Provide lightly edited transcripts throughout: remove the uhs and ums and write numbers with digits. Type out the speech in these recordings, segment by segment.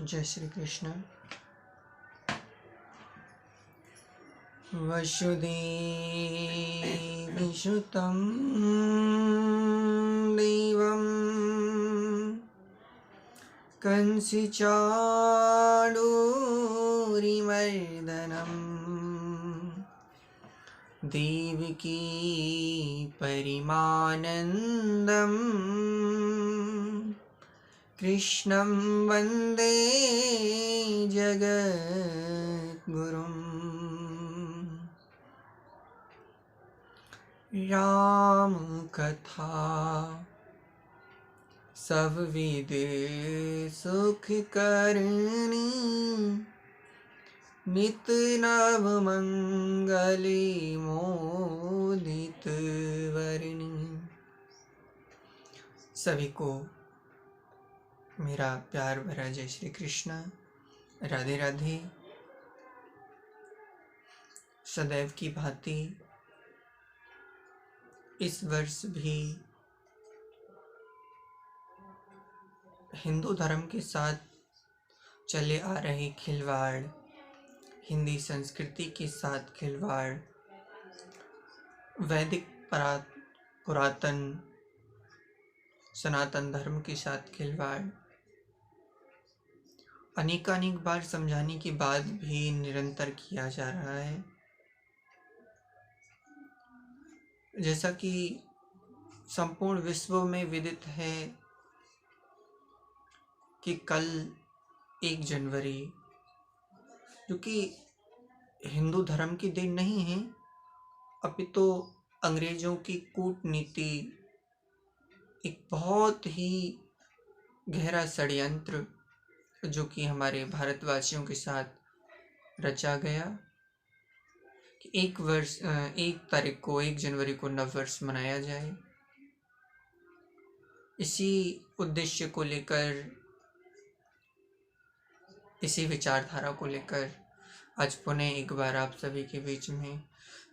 जय श्री कृष्ण। वसुदेवसुतं देवं कंसचाणूरमर्दनं देवकी परिमानन्दम् कृष्णं वन्दे जगद्गुरुम्। राम कथा सब विदे सुख करनी, नित नव मंगली मोदित वरनी। सभी को मेरा प्यार भरा जय श्री कृष्ण। राधे राधे। सदैव की भांति इस वर्ष भी हिंदू धर्म के साथ चले आ रहे खिलवाड़, हिंदी संस्कृति के साथ खिलवाड़, वैदिक पुरातन सनातन धर्म के साथ खिलवाड़ अनेकानेक बार समझाने के बाद भी निरंतर किया जा रहा है। जैसा कि संपूर्ण विश्व में विदित है कि कल 1 जनवरी, जो कि हिंदू धर्म के दिन नहीं है, अपितु अंग्रेजों की कूटनीति, एक बहुत ही गहरा षड्यंत्र जो कि हमारे भारतवासियों के साथ रचा गया कि 1 तारीख को 1 जनवरी को नववर्ष मनाया जाए। इसी उद्देश्य को लेकर, इसी विचारधारा को लेकर आज पुनः एक बार आप सभी के बीच में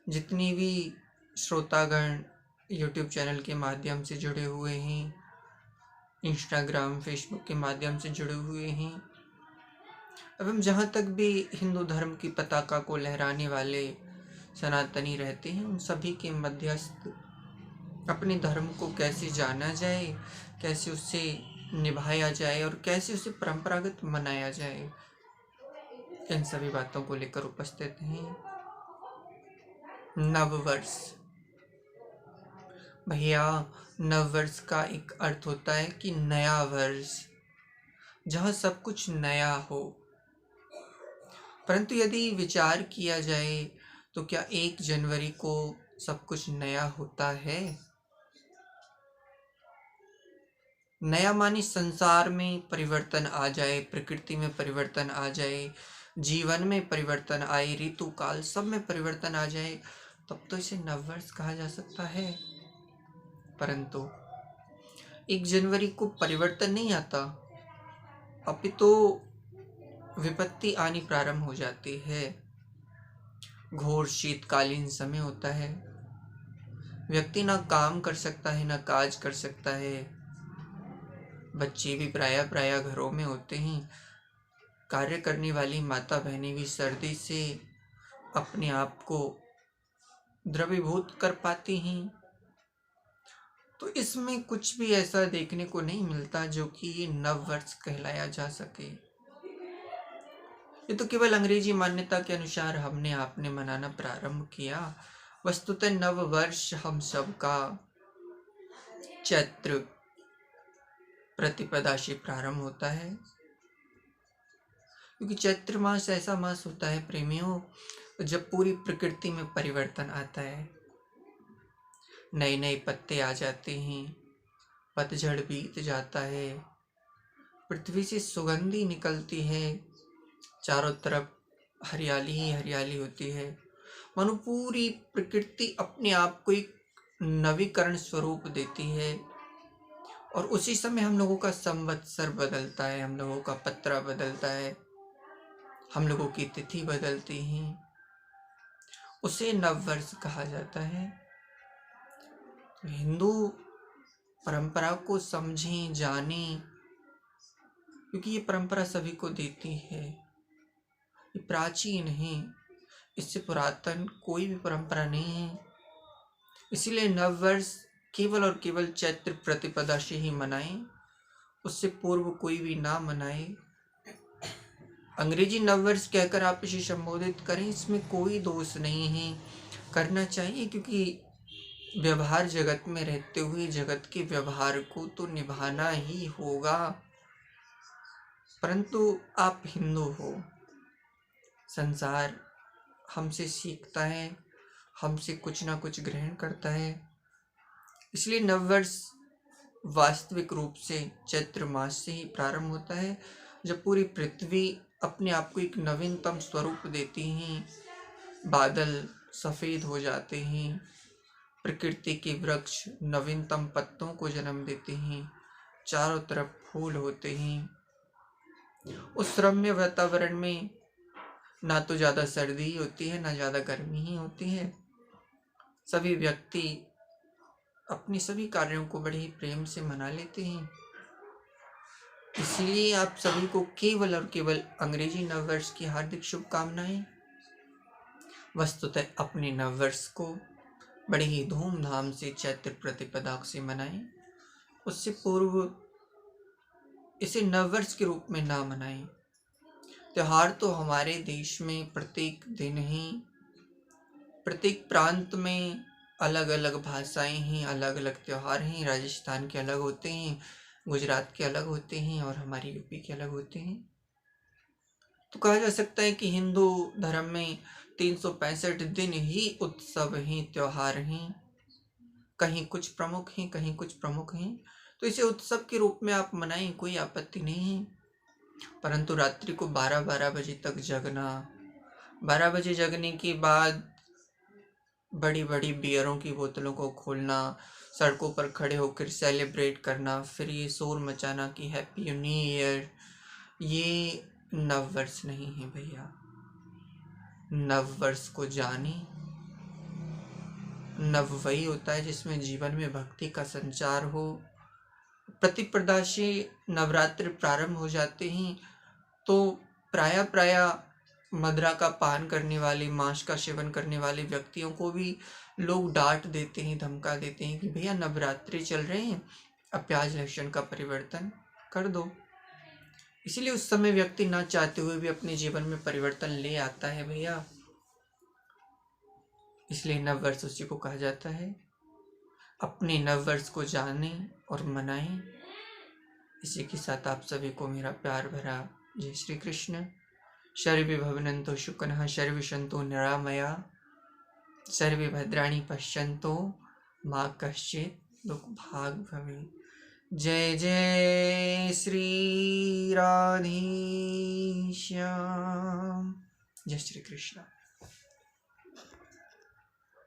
जितनी भी श्रोतागण YouTube चैनल के माध्यम से जुड़े हुए हैं, इंस्टाग्राम फेसबुक के माध्यम से जुड़े हुए हैं, एवं जहाँ तक भी हिंदू धर्म की पताका को लहराने वाले सनातनी रहते हैं, उन सभी के मध्यस्थ अपने धर्म को कैसे जाना जाए, कैसे उससे निभाया जाए और कैसे उसे परंपरागत मनाया जाए, इन सभी बातों को लेकर उपस्थित हैं। नववर्ष भैया, नववर्ष का एक अर्थ होता है कि नया वर्ष, जहाँ सब कुछ नया हो। परंतु यदि विचार किया जाए तो क्या 1 जनवरी को सब कुछ नया होता है? नया मानी संसार में परिवर्तन आ जाए, प्रकृति में परिवर्तन आ जाए, जीवन में परिवर्तन आए, ऋतु काल सब में परिवर्तन आ जाए, तब तो इसे नववर्ष कहा जा सकता है। परंतु 1 जनवरी को परिवर्तन नहीं आता, अपितु विपत्ति आनी प्रारंभ हो जाती है। घोर शीतकालीन समय होता है, व्यक्ति ना काम कर सकता है, ना काज कर सकता है। बच्चे भी प्राय घरों में होते हैं, कार्य करने वाली माता बहनें भी सर्दी से अपने आप को द्रवीभूत कर पाती हैं। तो इसमें कुछ भी ऐसा देखने को नहीं मिलता जो कि ये नववर्ष कहलाया जा सके। ये तो केवल अंग्रेजी मान्यता के अनुसार हमने आपने मनाना प्रारंभ किया। वस्तुतः नववर्ष हम सबका चैत्र प्रतिपदा से प्रारंभ होता है, क्योंकि चैत्र मास ऐसा मास होता है प्रेमियों, जब पूरी प्रकृति में परिवर्तन आता है, नए नए पत्ते आ जाते हैं, पतझड़ बीत जाता है, पृथ्वी से सुगंधी निकलती है, चारों तरफ हरियाली ही हरियाली होती है, मानो पूरी प्रकृति अपने आप को एक नवीकरण स्वरूप देती है। और उसी समय हम लोगों का संवत्सर बदलता है, हम लोगों का पत्रा बदलता है, हम लोगों की तिथि बदलती हैं, उसे नववर्ष कहा जाता है। हिंदू परंपरा को समझें, जानें, क्योंकि ये परंपरा सभी को देती है। ये प्राचीन है, इससे पुरातन कोई भी परंपरा नहीं है। इसीलिए नववर्ष केवल और केवल चैत्र प्रतिपदा से ही मनाएं, उससे पूर्व कोई भी ना मनाए। अंग्रेजी नववर्ष कहकर आप इसे संबोधित करें, इसमें कोई दोष नहीं है, करना चाहिए, क्योंकि व्यवहार जगत में रहते हुए जगत के व्यवहार को तो निभाना ही होगा। परंतु आप हिंदू हो, संसार हमसे सीखता है, हमसे कुछ ना कुछ ग्रहण करता है। इसलिए नववर्ष वास्तविक रूप से चैत्र मास से ही प्रारंभ होता है, जब पूरी पृथ्वी अपने आप को एक नवीनतम स्वरूप देती हैं, बादल सफ़ेद हो जाते हैं, प्रकृति के वृक्ष नवीनतम पत्तों को जन्म देते हैं, चारों तरफ फूल होते हैं। उस रम्य वातावरण में ना तो ज़्यादा सर्दी होती है, ना ज़्यादा गर्मी ही होती है। सभी व्यक्ति अपने सभी कार्यों को बड़े ही प्रेम से मना लेते हैं। इसलिए आप सभी को केवल और केवल अंग्रेजी नववर्ष की हार्दिक शुभकामनाएं। वस्तुतः अपने नववर्ष को बड़े ही धूमधाम से चैत्र प्रतिपदा से मनाएं, उससे पूर्व इसे नववर्ष के रूप में ना मनाएं। त्योहार तो हमारे देश में प्रत्येक दिन ही, प्रत्येक प्रांत में अलग अलग भाषाएं हैं, अलग अलग त्योहार हैं। राजस्थान के अलग होते हैं, गुजरात के अलग होते हैं और हमारी यूपी के अलग होते हैं। तो कहा जा सकता है कि हिंदू धर्म में 365 दिन ही उत्सव हैं, त्योहार हैं। कहीं कुछ प्रमुख हैं, कहीं कुछ प्रमुख हैं, तो इसे उत्सव के रूप में आप मनाएं, कोई आपत्ति नहीं है। परंतु रात्रि को 12-12 बजे तक जगना, 12 बजे जगने के बाद बड़ी बड़ी बियरों की बोतलों को खोलना, सड़कों पर खड़े होकर सेलिब्रेट करना, फिर ये शोर मचाना कि हैप्पी न्यू ईयर, ये नववर्ष नहीं है भैया। नववर्ष को जाने, नव वही होता है जिसमें जीवन में भक्ति का संचार हो। प्रतिपदा से नवरात्र प्रारंभ हो जाते हैं, तो प्राय मदिरा का पान करने वाले, मांस का सेवन करने वाले व्यक्तियों को भी लोग डांट देते हैं, धमका देते हैं कि भैया नवरात्रि चल रहे हैं, अब प्याज लहसुन का परिवर्तन कर दो। इसीलिए उस समय व्यक्ति ना चाहते हुए भी अपने जीवन में परिवर्तन ले आता है भैया। इसलिए नववर्ष उसी को कहा जाता है। अपने नववर्ष को जाने और मनाएं। इसी के साथ आप सभी को मेरा प्यार भरा जय श्री कृष्ण। सर्वे भवन्तु सुखिनः, सर्वे सन्तु निरामया, सर्वे भद्राणि पश्यन्तु मा कश्चित् दुःखभाग् भवेत्। जय जय श्री राधे श्याम। जय श्री कृष्ण।